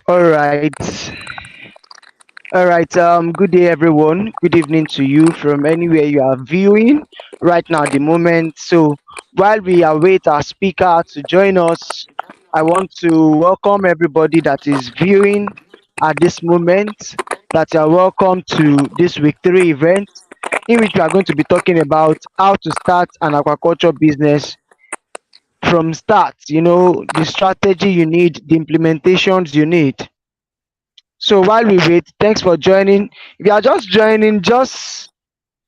All right. All right. Good day, everyone. Good evening to you from anywhere you are viewing right now at the moment. So, while we await our speaker to join us, I want to welcome everybody that is viewing at this moment. That you are welcome to this week three event, in which we are going to be talking about how to start an aquaculture business from start. The strategy you need, the implementations you need. So while we wait, thanks for joining. If you are just joining, just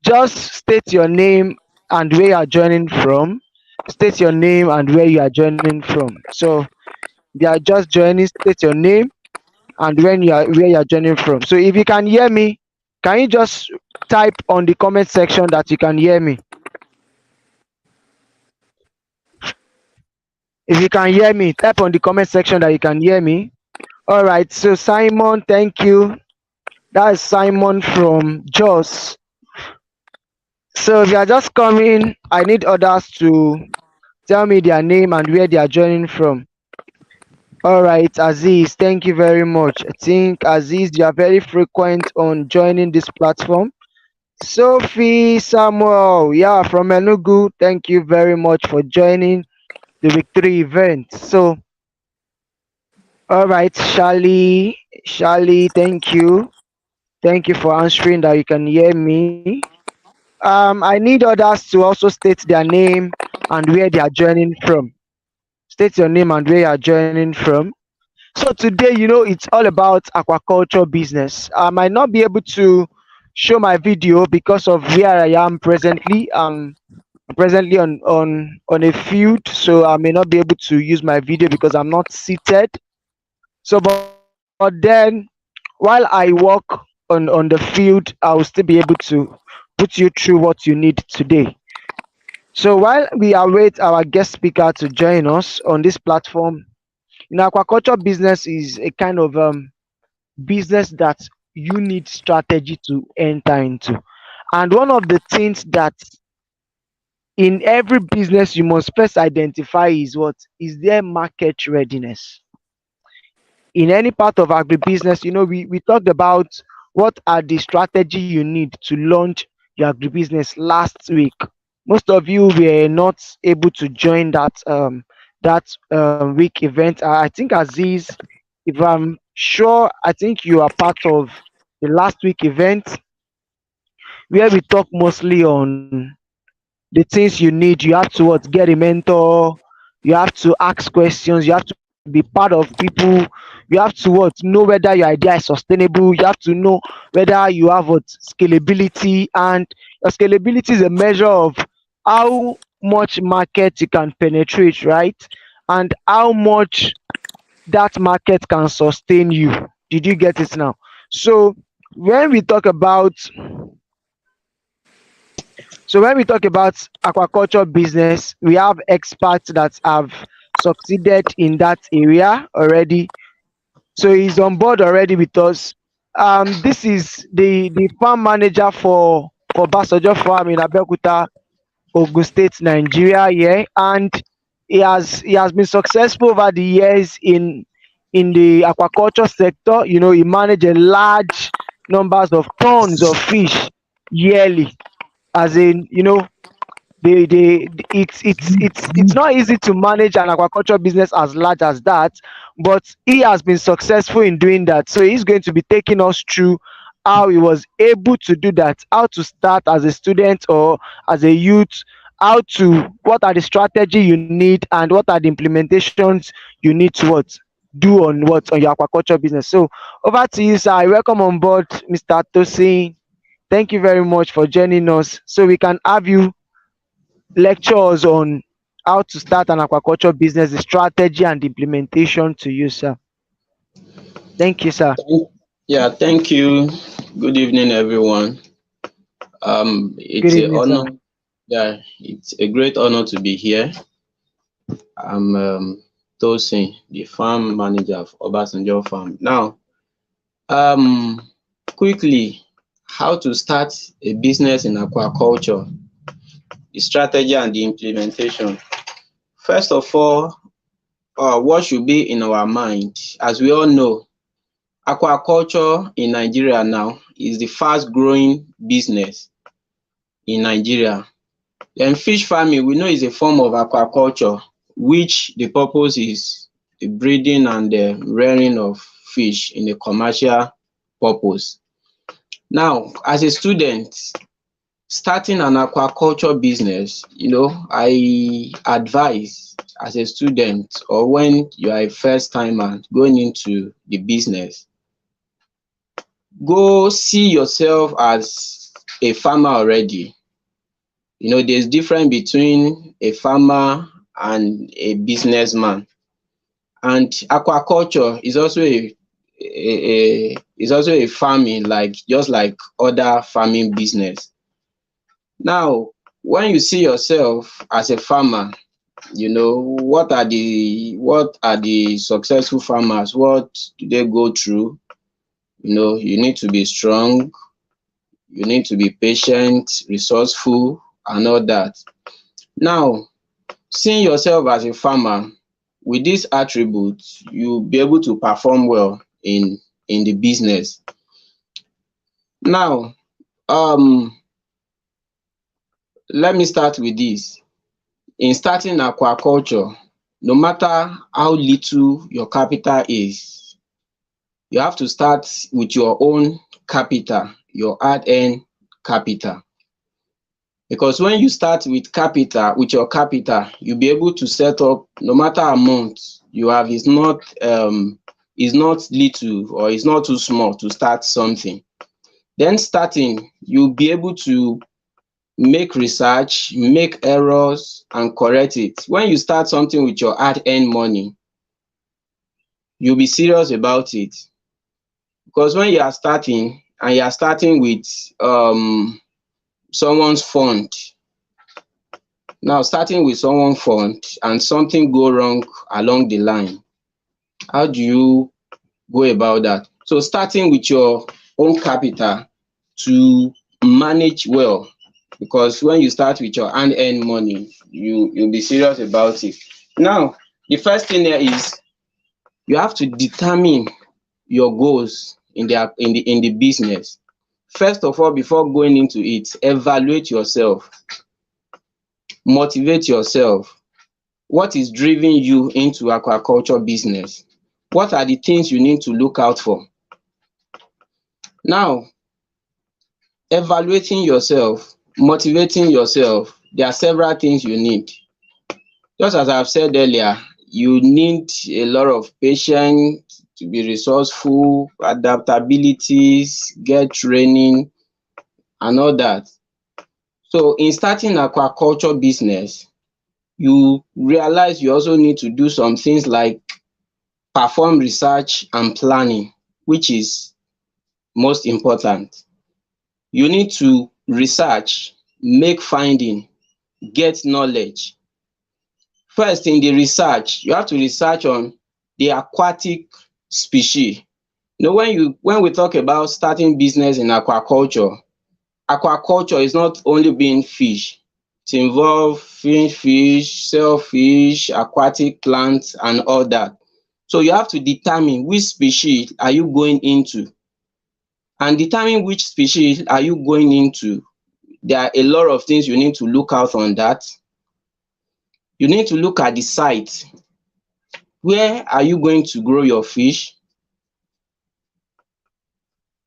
state your name and where you are joining from. State your name and where you are joining from. So if you are just joining, state your name and when you are where you are joining from. So if you can hear me, can you just type on the comment section that you can hear me? If you can hear me, type on the comment section that you can hear me. All right. So Simon, thank you. That is Simon from Jos. So if you are just coming, I need others to tell me their name and where they are joining from. All right, Aziz, thank you very much. I think Aziz, you are very frequent on joining this platform. Sophie Samuel, yeah, from Enugu, thank you very much for joining the victory event. So, all right, Charlie, thank you. Thank you for answering that you can hear me. I need others to also state their name and where they are joining from. State your name and where you are joining from. So today, it's all about aquaculture business. I might not be able to show my video because of where I am presently. I'm presently on a field, so I may not be able to use my video because I'm not seated. So, but then, while I walk on the field, I'll still be able to put you through what you need today. So while we await our guest speaker to join us on this platform, aquaculture business is a kind of business that you need strategy to enter into. And one of the things that in every business you must first identify is what is their market readiness. In any part of agribusiness, we talked about what are the strategy you need to launch your agribusiness last week. Most of you were not able to join that week event. I think Aziz, if I'm sure, I think you are part of the last week event where we talk mostly on the things you need. You have to what, get a mentor, you have to ask questions, you have to be part of people, you have to what, know whether your idea is sustainable, you have to know whether you have what scalability, and your scalability is a measure of how much market you can penetrate, right? And how much that market can sustain you. Did you get it now? So when we talk about so when we talk about aquaculture business, we have experts that have succeeded in that area already. So he's on board already with us. This is the farm manager for Basojo Farm in Abeokuta, Ogun State, Nigeria. Yeah, and he has been successful over the years in the aquaculture sector. He managed a large numbers of tons of fish yearly. As in, they it's not easy to manage an aquaculture business as large as that, but he has been successful in doing that. So he's going to be taking us through how he was able to do that, how to start as a student or as a youth, what are the strategy you need and what are the implementations you need to do on your aquaculture business. So over to you, sir. I welcome on board Mr. Tosin. Thank you very much for joining us so we can have you lectures on how to start an aquaculture business, the strategy and the implementation to you, sir. Thank you, sir. Yeah, thank you. Good evening, everyone. Good It's a evening, sir. honor. Yeah, it's a great honor to be here. I'm Tosin, the farm manager of Obasanjo Farm. Now, um, quickly, how to start a business in aquaculture, the strategy and the implementation. First of all, what should be in our mind? As we all know, Aquaculture in Nigeria now is the fast growing business in Nigeria. Then fish farming we know is a form of aquaculture which the purpose is the breeding and the rearing of fish in a commercial purpose. Now as a student starting an aquaculture business, I advise as a student or when you are a first timer going into the business, go see yourself as a farmer already. There's difference between a farmer and a businessman. And aquaculture is also a farming like just like other farming business. Now, when you see yourself as a farmer, what are the successful farmers? What do they go through? You need to be strong, you need to be patient, resourceful, and all that. Now, seeing yourself as a farmer with these attributes, you'll be able to perform well in the business. Now, let me start with this. In starting aquaculture, no matter how little your capital is, you have to start with your own capital, your hard-earned capital. Because when you start with your capital, you'll be able to set up no matter amount you have is not little or is not too small to start something. Then starting, you'll be able to make research, make errors, and correct it. When you start something with your hard-earned money, you'll be serious about it. Because when you are starting and you are starting with someone's fund, now starting with someone's fund and something go wrong along the line, how do you go about that? So starting with your own capital to manage well, because when you start with your hard-earned money, you'll be serious about it. Now, the first thing there is you have to determine your goals in the business. First of all, before going into it, evaluate yourself, motivate yourself. What is driving you into aquaculture business? What are the things you need to look out for? Now, evaluating yourself, motivating yourself, there are several things you need. Just as I've said earlier, you need a lot of patience, to be resourceful, adaptabilities, get training, and all that. So in starting aquaculture business, you realize you also need to do some things like perform research and planning, which is most important. You need to research, make finding, get knowledge. First, in the research, you have to research on the aquatic species. When we talk about starting business in aquaculture, aquaculture is not only being fish. It involves fish, shellfish, aquatic plants, and all that. So you have to determine which species are you going into. And determine which species are you going into, there are a lot of things you need to look out on that. You need to look at the site. Where are you going to grow your fish?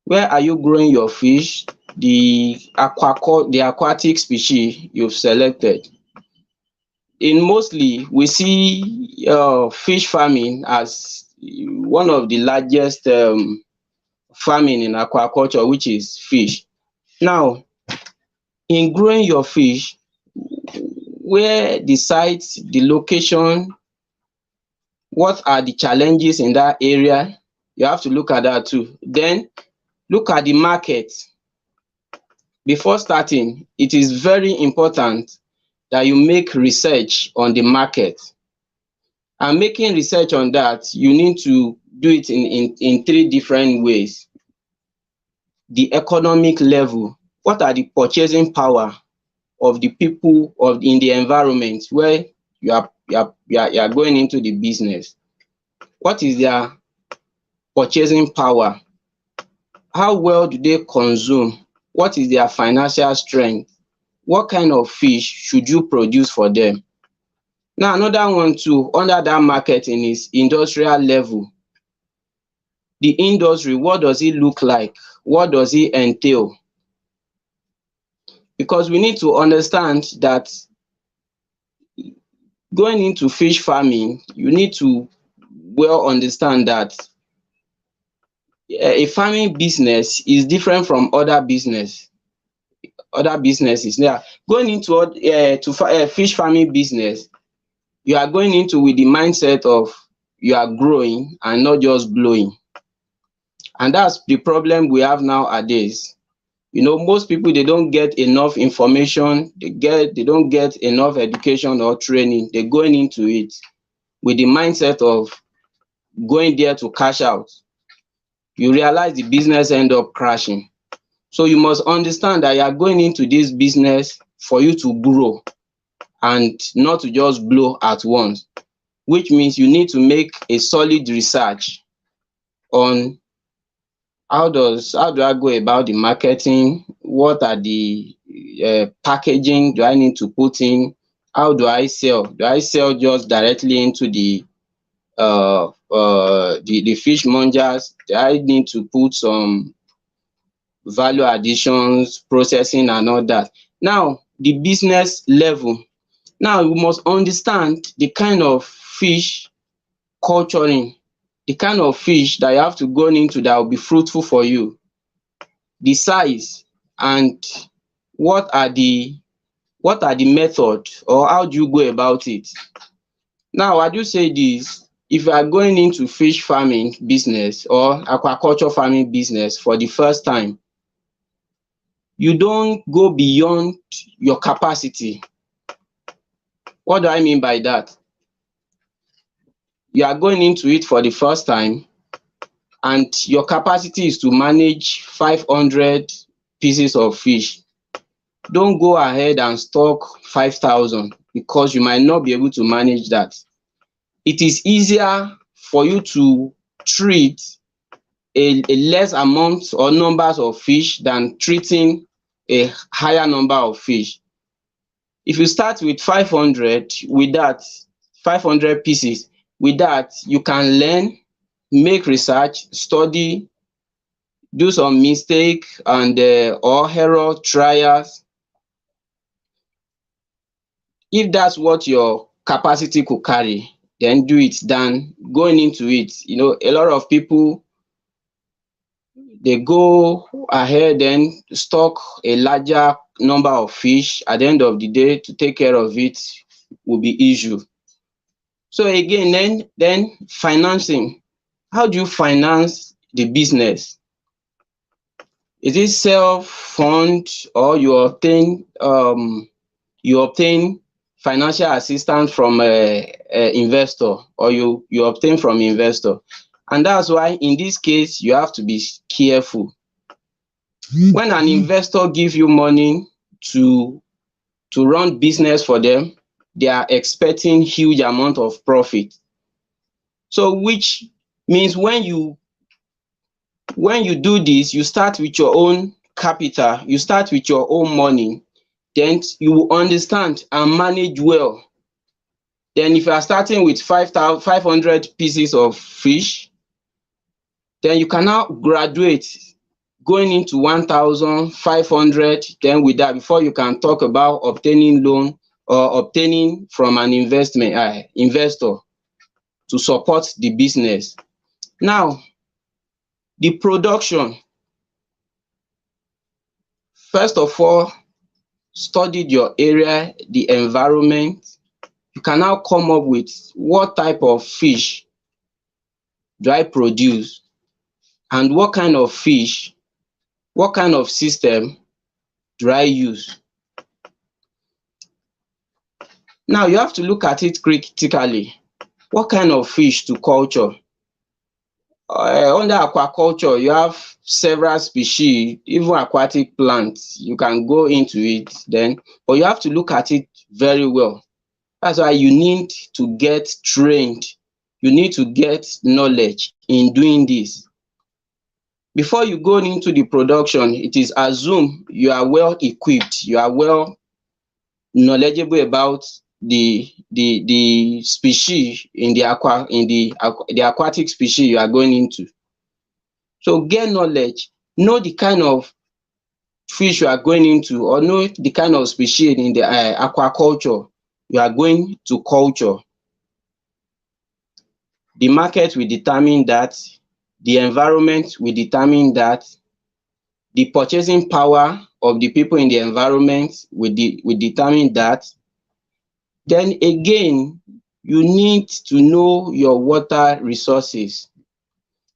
Where are you growing your fish? The aquatic species you've selected. In mostly, we see fish farming as one of the largest farming in aquaculture, which is fish. Now, in growing your fish, where the site, the location, what are the challenges in that area? You have to look at that too. Then look at the market. Before starting, it is very important that you make research on the market. And making research on that, you need to do it in three different ways. The economic level. What are the purchasing power of the people in the environment where you are going into the business? What is their purchasing power? How well do they consume? What is their financial strength? What kind of fish should you produce for them? Now another one too under that marketing is industrial level. The industry, what does it look like? What does it entail? Because we need to understand that going into fish farming, you need to well understand that a farming business is different from other businesses. Now, going into fish farming business, you are going into with the mindset of you are growing and not just blowing. And that's the problem we have nowadays. You know, most people, they don't get enough information, they don't get enough education or training. They're going into it with the mindset of going there to cash out. You realize the business end up crashing. So you must understand that you are going into this business for you to grow and not to just blow at once, which means you need to make a solid research on how do I go about the marketing, what are the packaging do I need to put in, how do I sell? Do I sell just directly into the fish mongers? Do I need to put some value additions, processing and all that? Now, the business level. Now, you must understand the kind of fish culturing, the kind of fish that you have to go into that will be fruitful for you, the size, and what are the method or how do you go about it? Now, I do say this, if you are going into fish farming business or aquaculture farming business for the first time, you don't go beyond your capacity. What do I mean by that? You are going into it for the first time and your capacity is to manage 500 pieces of fish. Don't go ahead and stock 5,000 because you might not be able to manage that. It is easier for you to treat a less amount or numbers of fish than treating a higher number of fish. If you start with 500, with that 500 pieces, with that you can learn, make research, study, do some mistake and or error trials. If that's what your capacity could carry, then do it than going into it. You know, a lot of people, they go ahead and stock a larger number of fish. At the end of the day, to take care of it will be issue. So again, then financing. How do you finance the business? Is it self-fund or you obtain financial assistance from a investor, or you obtain from investor? And that's why in this case you have to be careful. When an investor gives you money to run business for them, they are expecting huge amount of profit. So which means when you do this, you start with your own capital, you start with your own money, then you will understand and manage well. Then if you are starting with 500 pieces of fish, then you can now graduate going into 1,500. Then with that, before you can talk about obtaining loan or obtaining from an investor to support the business. Now, the production. First of all, study your area, the environment. You can now come up with what type of fish do I produce and what kind of fish, what kind of system do I use. Now you have to look at it critically. What kind of fish to culture? Under aquaculture, you have several species, even aquatic plants. You can go into it then, but you have to look at it very well. That's why you need to get trained. You need to get knowledge in doing this. before you go into the production, it is assumed you are well equipped, you are well knowledgeable about the species in the aquatic species you are going into. So get knowledge, know the kind of fish you are going into, or know the kind of species in the aquaculture you are going to culture. The market will determine that, the environment will determine that, the purchasing power of the people in the environment will determine that. Then again, you need to know your water resources.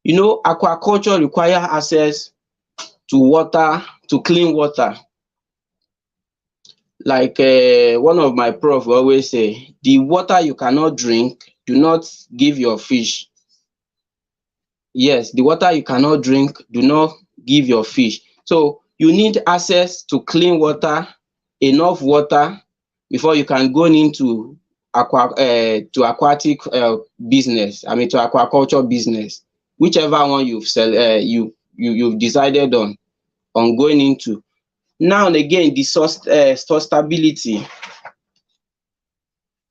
You know, aquaculture require access to water, to clean water. Like one of my prof always say, the water you cannot drink, do not give your fish. Yes, the water you cannot drink, do not give your fish. So you need access to clean water, enough water, before you can go into to aquatic business. I mean, to aquaculture business, whichever one you've decided on going into. Now and again, the sustainability,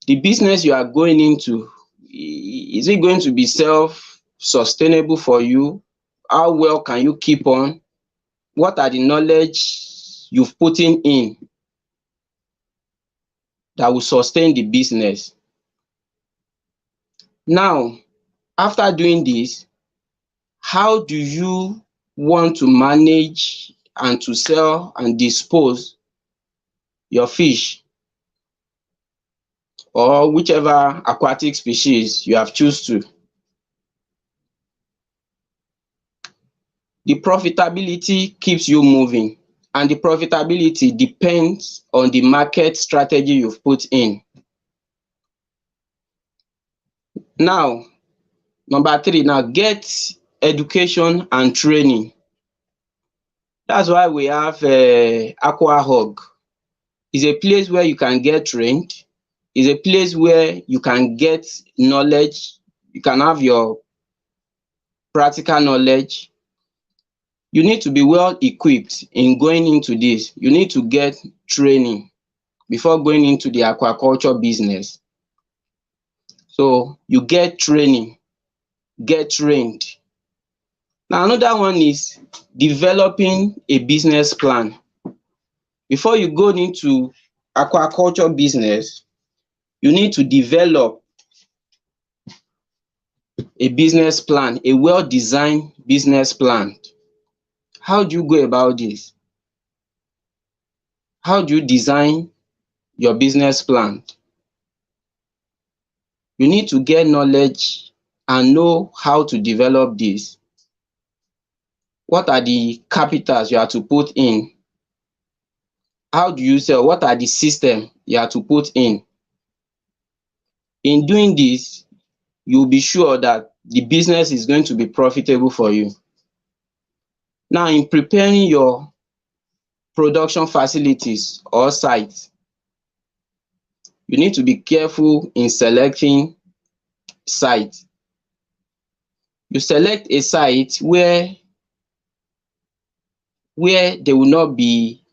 the business you are going into, is it going to be self-sustainable for you? How well can you keep on? What are the knowledge you've put in that will sustain the business? Now, after doing this, how do you want to manage and to sell and dispose your fish, or whichever aquatic species you have choose to? The profitability keeps you moving, and the profitability depends on the market strategy you've put in. Now, number 3, now get education and training. That's why we have Aqua Hub. It's a place where you can get trained. It's a place where you can get knowledge. You can have your practical knowledge. You need to be well equipped in going into this. You need to get training before going into the aquaculture business. So you get training, get trained. Now another one is developing a business plan. Before you go into aquaculture business, you need to develop a business plan, a well-designed business plan. How do you go about this? How do you design your business plan? You need to get knowledge and know how to develop this. What are the capitals you have to put in? How do you sell? What are the systems you have to put in? In doing this, you'll be sure that the business is going to be profitable for you. Now, in preparing your production facilities or sites, you need to be careful in selecting sites. You select a site where there will not be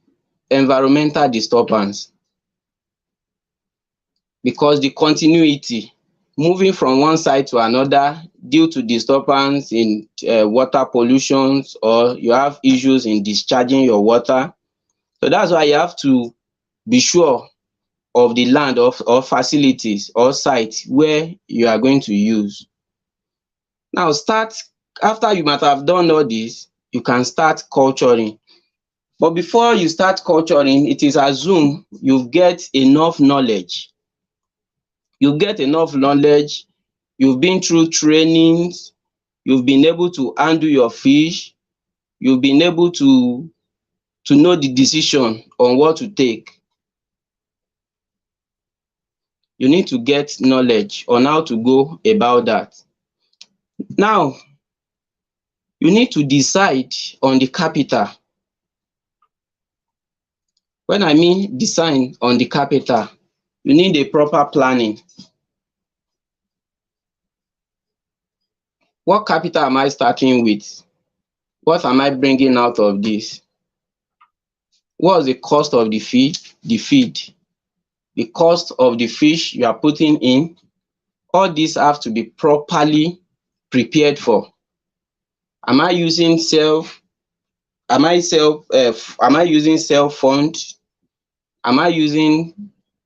environmental disturbance, because the continuity, moving from one site to another due to disturbance in water pollution, or you have issues in discharging your water. So that's why you have to be sure of the land or facilities or sites where you are going to use. Now after you might have done all this, you can start culturing. But before you start culturing, it is assumed you get enough knowledge. You get enough knowledge, you've been through trainings, you've been able to handle your fish, you've been able to know the decision on what to take. You need to get knowledge on how to go about that. Now, you need to decide on the capital. When I mean decide on the capital, you need a proper planning. What capital am I starting with? What am I bringing out of this? What's the cost of the feed? The cost of the fish you are putting in. All these have to be properly prepared for. Am I using self am I using self fund? Am I using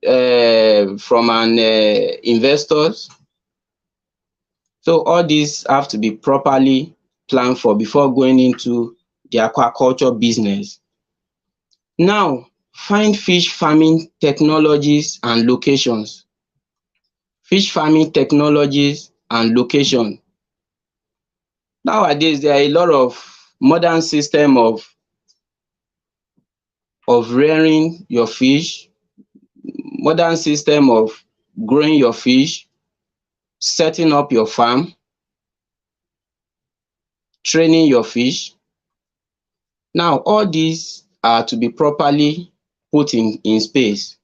from an investors? So all these have to be properly planned for before going into the aquaculture business. Now, find fish farming technologies and locations. Fish farming technologies and location. Nowadays, there are a lot of modern system of rearing your fish, modern system of growing your fish, setting up your farm, training your fish. Now, all these are to be properly put in space.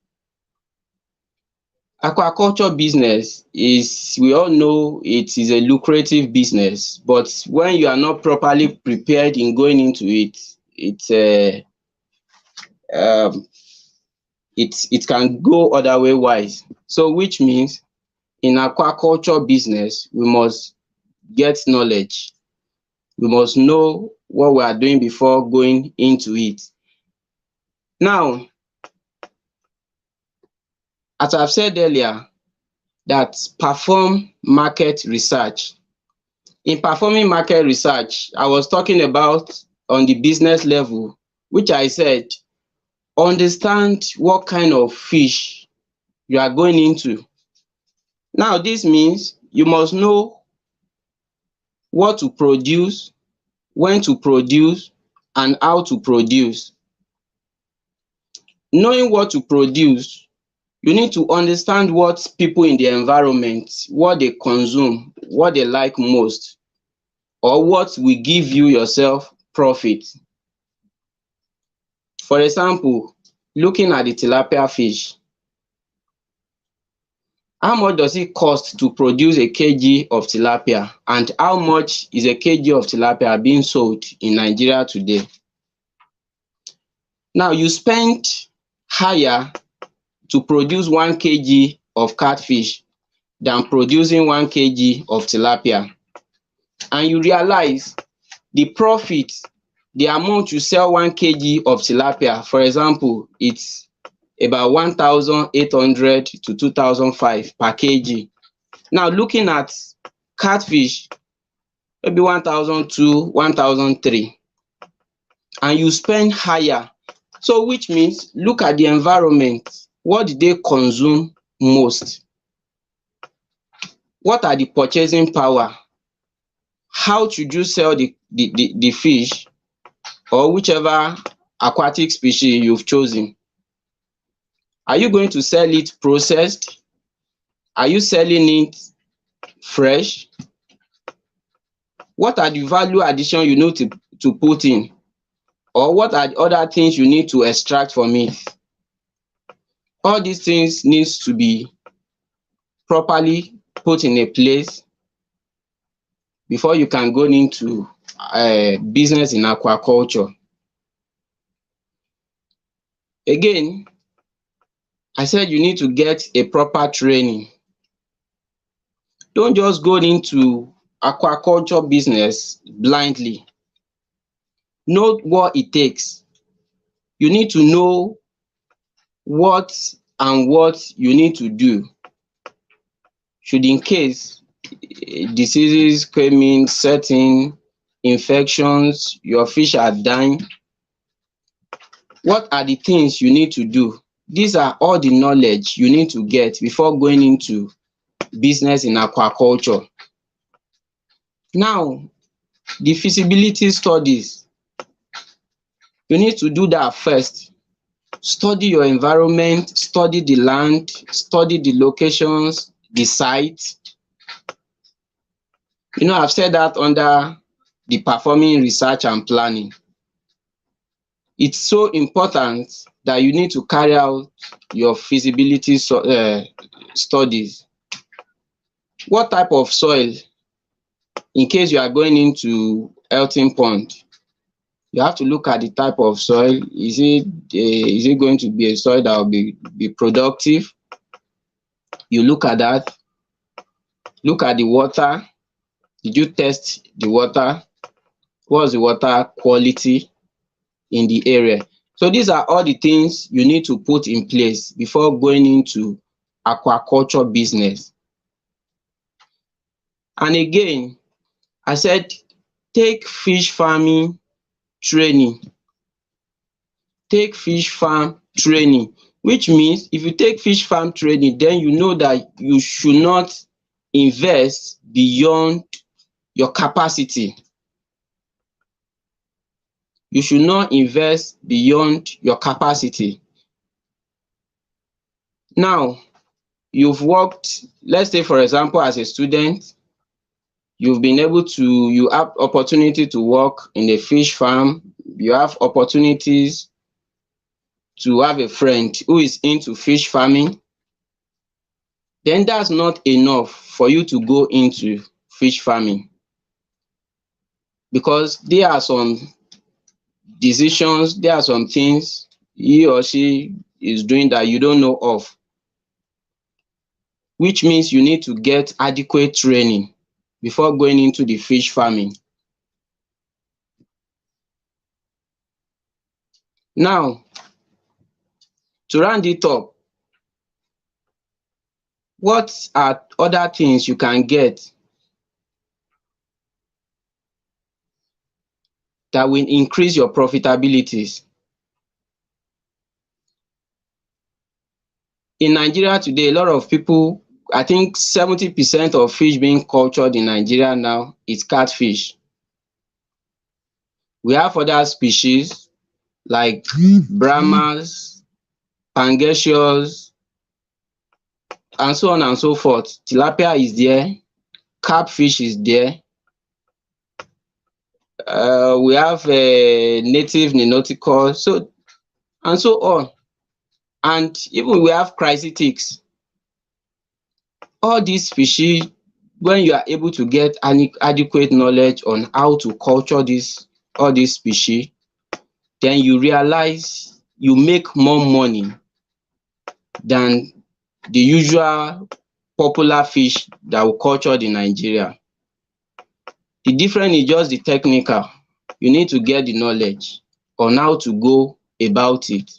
Aquaculture business is, we all know it is a lucrative business, but when you are not properly prepared in going into it, it can go other way wise. So which means in aquaculture business, we must get knowledge. We must know what we are doing before going into it. Now, as I've said earlier, that perform market research. In performing market research, I was talking about on the business level, which I said, understand what kind of fish you are going into. Now, this means you must know what to produce, when to produce, and how to produce. Knowing what to produce, you need to understand what people in the environment, what they consume, what they like most, or what will give you yourself profit. For example, looking at the tilapia fish, how much does it cost to produce a kg of tilapia, and how much is a kg of tilapia being sold in Nigeria today? Now, you spend higher to produce 1 kg of catfish than producing 1 kg of tilapia, and you realize the profit, the amount you sell 1 kg of tilapia, for example, it's about 1,800 to 2,005 per kg. Now, looking at catfish, maybe 1,002, 1,003, and you spend higher. So which means, look at the environment. What do they consume most? What are the purchasing power? How should you sell the fish or whichever aquatic species you've chosen? Are you going to sell it processed? Are you selling it fresh? What are the value addition you need to put in? Or what are the other things you need to extract from it? All these things needs to be properly put in a place before you can go into business in aquaculture. Again, I said you need to get a proper training. Don't just go into aquaculture business blindly. Know what it takes. You need to know what you need to do should, in case diseases came in, certain infections, your fish are dying. What are the things you need to do? These are all the knowledge you need to get before going into business in aquaculture. Now, the feasibility studies, you need to do that first. Study your environment, study the land, study the locations, the site. I've said that under the performing research and planning. It's so important that you need to carry out your feasibility studies. What type of soil, in case you are going into healthing pond, You have to look at the type of soil. Is it going to be a soil that will be productive? You look at that. Look at the water. Did you test the water? What's the water quality in the area? So these are all the things you need to put in place before going into aquaculture business. And again, I said take fish farming training. Take fish farm training, which means if you take fish farm training, then you know that you should not invest beyond your capacity. You should not invest beyond your capacity. Now, you've worked, let's say for example as a student, you have opportunity to work in a fish farm, you have opportunities to have a friend who is into fish farming, then that's not enough for you to go into fish farming, because there are some decisions, there are some things he or she is doing that you don't know of, which means you need to get adequate training before going into the fish farming. Now, to round it up, what are other things you can get that will increase your profitabilities? In Nigeria today, a lot of people, I think 70% of fish being cultured in Nigeria now is catfish. We have other species like brahmas, pangasius, and so on and so forth. Tilapia is there, catfish is there. We have native ninoticos, so and so on. And even we have chrysitics. All these species, when you are able to get adequate knowledge on how to culture all these species, then you realize you make more money than the usual popular fish that we cultured in Nigeria. The difference is just the technical. You need to get the knowledge on how to go about it.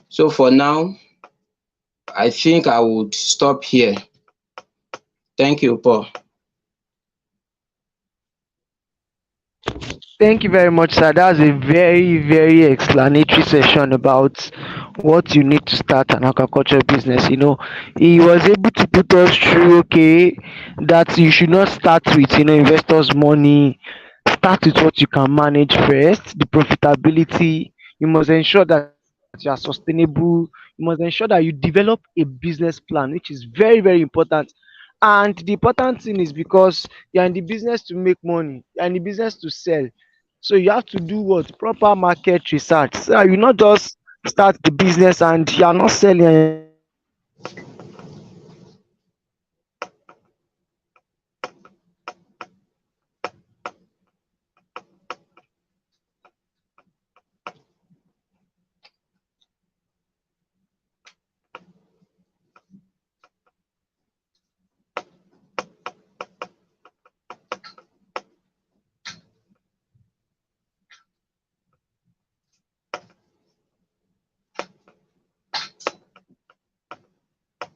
So for now, I think I would stop here. Thank you, Paul. Thank you very much, sir. That's a very, very explanatory session about what you need to start an aquaculture business. He was able to put us through, okay, that you should not start with, investors' money. Start with what you can manage first, the profitability. You must ensure that you are sustainable. You must ensure that you develop a business plan, which is very, very important. And the important thing is because you're in the business to make money, you're in the business to sell. So you have to do what? Proper market research. So you not just start the business and you are not selling and you're not making money. You have to do proper market research. You have to know what the market needs. You have to know what the market requires. You have to know what the market demands. You have to know what the market requires. So that you can be able to get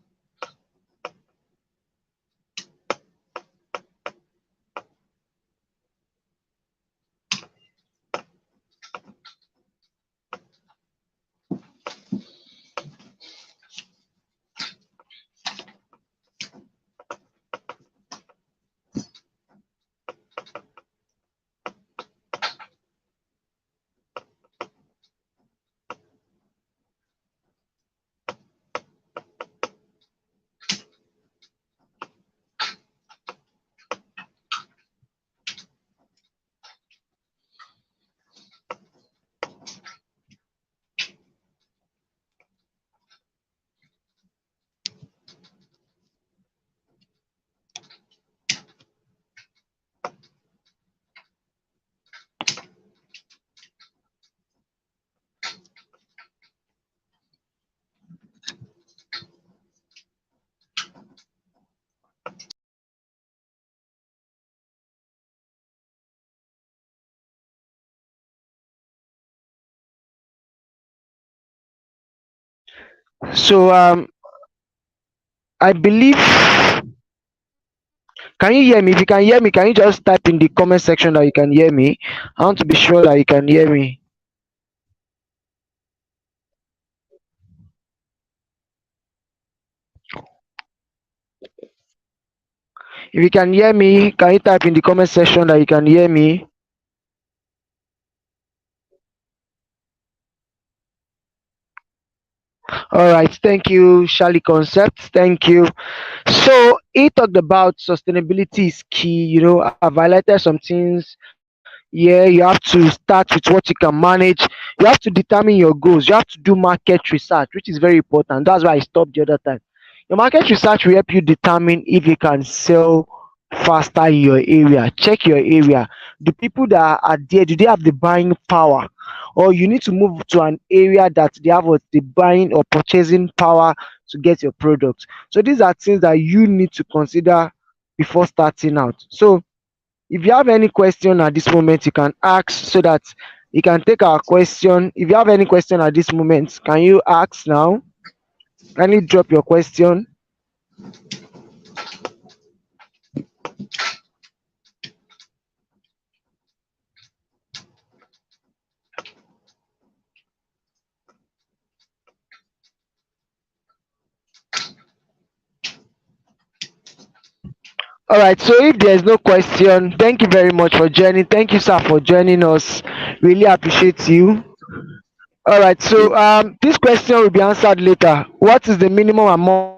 So I believe, can you hear me? If you can hear me, can you just type in the comment section that you can hear me? I want to be sure that you can hear me. If you can hear me, can you type in the comment section that you can hear me? All right, thank you, Charlie Concept. Thank you. So he talked about sustainability is key. I've highlighted some things. Yeah, you have to start with what you can manage. You have to determine your goals. You have to do market research, which is very important. That's why I stopped the other time. Your market research will help you determine if you can sell faster in your area. Check your area. The people that are there, do they have the buying power? Or you need to move to an area that they have what, the buying or purchasing power to get your product. So these are things that you need to consider before starting out. So if you have any question at this moment, you can ask so that you can take our question. If you have any question at this moment, can you ask now? Kindly drop your question. All right. So if there's no question, thank you very much for joining. Thank you, sir, for joining us. Really appreciate you. All right. So this question will be answered later. What is the minimum amount